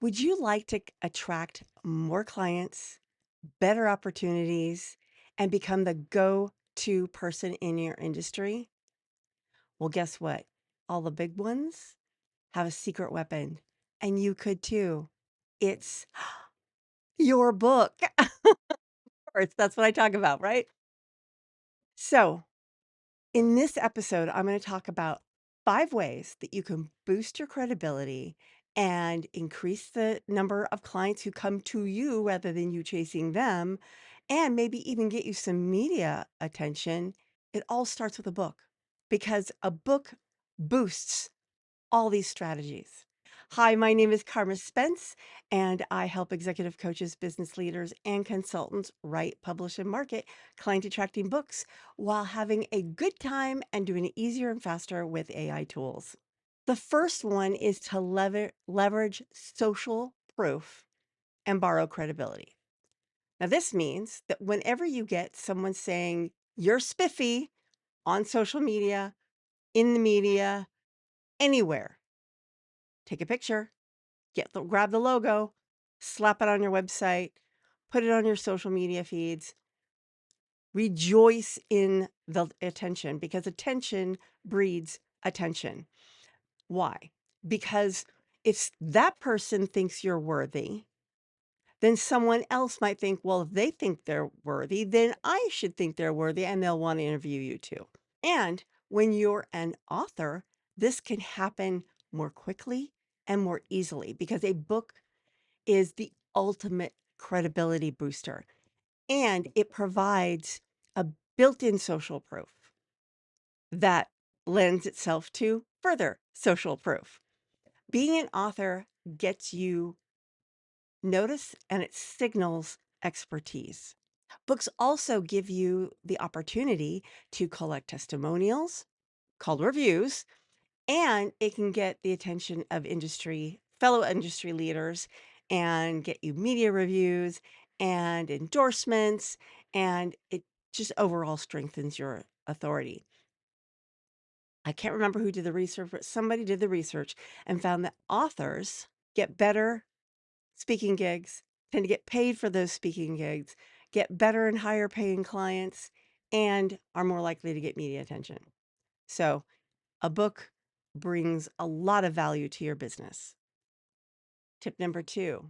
Would you like to attract more clients, better opportunities, and become the go to person in your industry? Well, guess what? All the big ones have a secret weapon, and you could too. It's your book. Of course, that's what I talk about, right? So, in this episode, I'm going to talk about 5 ways that you can boost your credibility and increase the number of clients who come to you rather than you chasing them, and maybe even get you some media attention. It all starts with a book because a book boosts all these strategies. Hi, my name is Carma Spence, and I help executive coaches, business leaders, and consultants write, publish, and market client attracting books while having a good time and doing it easier and faster with AI tools. The first one is to leverage social proof and borrow credibility. Now, this means that whenever you get someone saying you're spiffy on social media, in the media, anywhere, take a picture, grab the logo, slap it on your website, put it on your social media feeds. Rejoice in the attention because attention breeds attention. Why? Because if that person thinks you're worthy, then someone else might think, well, if they think they're worthy, then I should think they're worthy and they'll want to interview you too. And when you're an author, this can happen more quickly and more easily because a book is the ultimate credibility booster, and it provides a built-in social proof that lends itself to further social proof. Being an author gets you notice and it signals expertise. Books also give you the opportunity to collect testimonials called reviews, and it can get the attention of fellow industry leaders and get you media reviews and endorsements, and it just overall strengthens your authority. I can't remember who did the research, but somebody did the research and found that authors get better speaking gigs, tend to get paid for those speaking gigs, get better and higher paying clients, and are more likely to get media attention. So, a book brings a lot of value to your business. Tip number 2,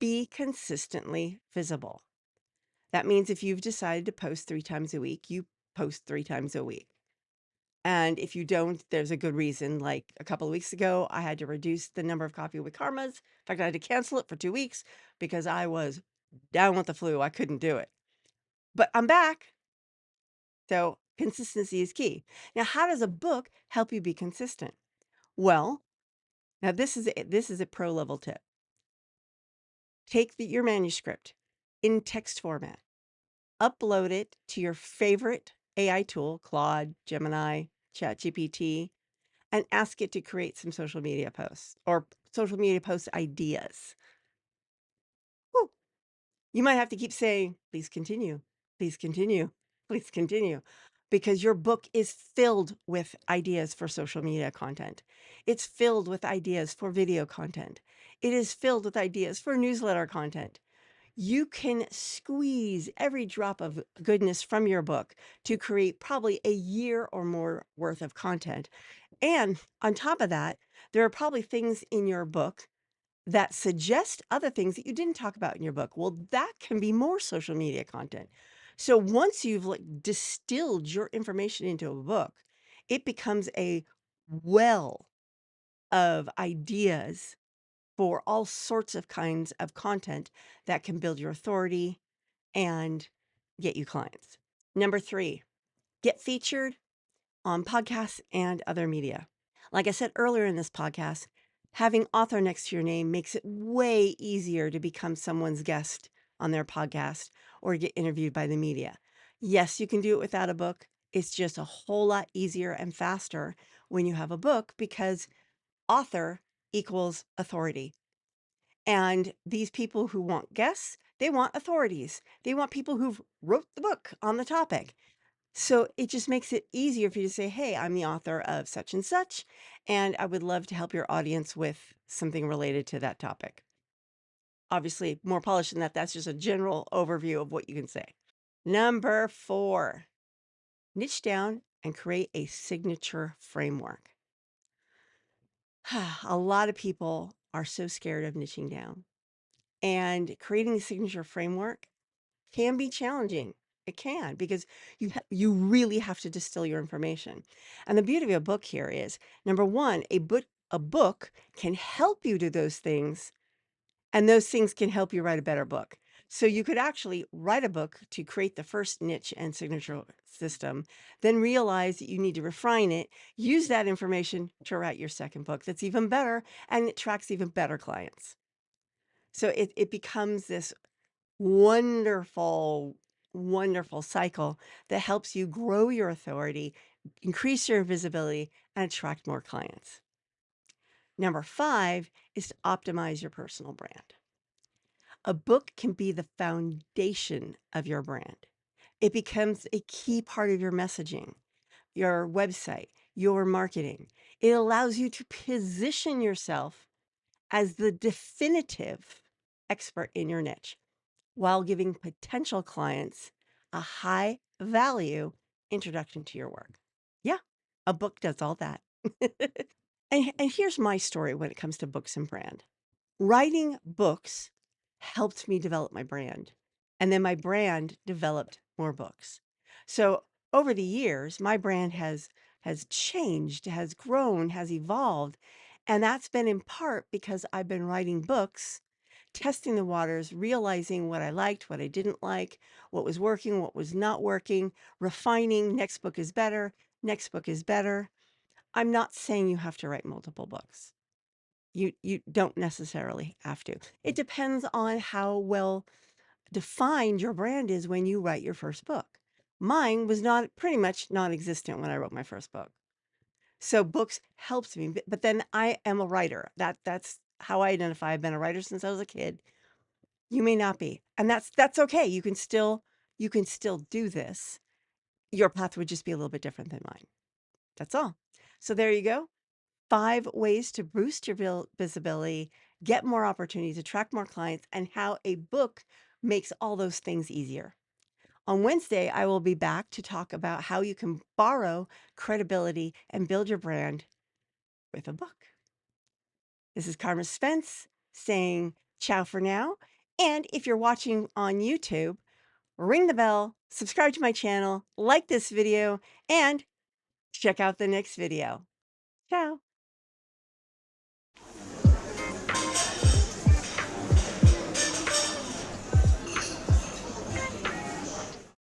be consistently visible. That means if you've decided to post 3 times a week, you post 3 times a week. And if you don't, there's a good reason. Like a couple of weeks ago, I had to reduce the number of Coffee with Karmas. In fact, I had to cancel it for 2 weeks because I was down with the flu. I couldn't do it. But I'm back. So consistency is key. Now, how does a book help you be consistent? Well, now this is a pro level tip. Take your manuscript in text format, upload it to your favorite AI tool, Claude, Gemini, ChatGPT, and ask it to create some social media posts or social media post ideas. Whew. You might have to keep saying, please continue, please continue, please continue, because your book is filled with ideas for social media content. It's filled with ideas for video content. It is filled with ideas for newsletter content. You can squeeze every drop of goodness from your book to create probably a year or more worth of content. And on top of that, there are probably things in your book that suggest other things that you didn't talk about in your book. Well, that can be more social media content. So once you've distilled your information into a book, it becomes a well of ideas for all sorts of kinds of content that can build your authority and get you clients. Number 3, get featured on podcasts and other media. Like I said earlier in this podcast, having author next to your name makes it way easier to become someone's guest on their podcast or get interviewed by the media. Yes, you can do it without a book. It's just a whole lot easier and faster when you have a book because author equals authority. And these people who want guests, they want authorities. They want people who've wrote the book on the topic. So it just makes it easier for you to say, hey, I'm the author of such and such, and I would love to help your audience with something related to that topic. Obviously, more polished than that, that's just a general overview of what you can say. Number 4, niche down and create a signature framework. A lot of people are so scared of niching down, and creating a signature framework can be challenging. It can, because you really have to distill your information. And the beauty of a book here is, number 1, a book can help you do those things, and those things can help you write a better book. So you could actually write a book to create the first niche and signature system, then realize that you need to refine it, use that information to write your second book that's even better, and it attracts even better clients. So it becomes this wonderful, wonderful cycle that helps you grow your authority, increase your visibility, and attract more clients. Number 5 is to optimize your personal brand. A book can be the foundation of your brand. It becomes a key part of your messaging, your website, your marketing. It allows you to position yourself as the definitive expert in your niche, while giving potential clients a high value introduction to your work. Yeah, a book does all that. And here's my story when it comes to books and brand. Writing books helped me develop my brand, and then my brand developed more books. So over the years, my brand has changed, has grown, has evolved, and that's been in part because I've been writing books, testing the waters, realizing what I liked, what I didn't like, what was working, what was not working, refining. Next book is better. Next book is better. I'm not saying you have to write multiple books. You don't necessarily have to. It depends on how well defined your brand is when you write your first book. Mine was not pretty much non-existent when I wrote my first book. So books helped me, but then I am a writer. That's how I identify. I've been a writer since I was a kid. You may not be, and that's okay. You can still do this. Your path would just be a little bit different than mine. That's all. So there you go. 5 ways to boost your visibility, get more opportunities, attract more clients, and how a book makes all those things easier. On Wednesday, I will be back to talk about how you can borrow credibility and build your brand with a book. This is Carma Spence saying ciao for now. And if you're watching on YouTube, ring the bell, subscribe to my channel, like this video, and check out the next video.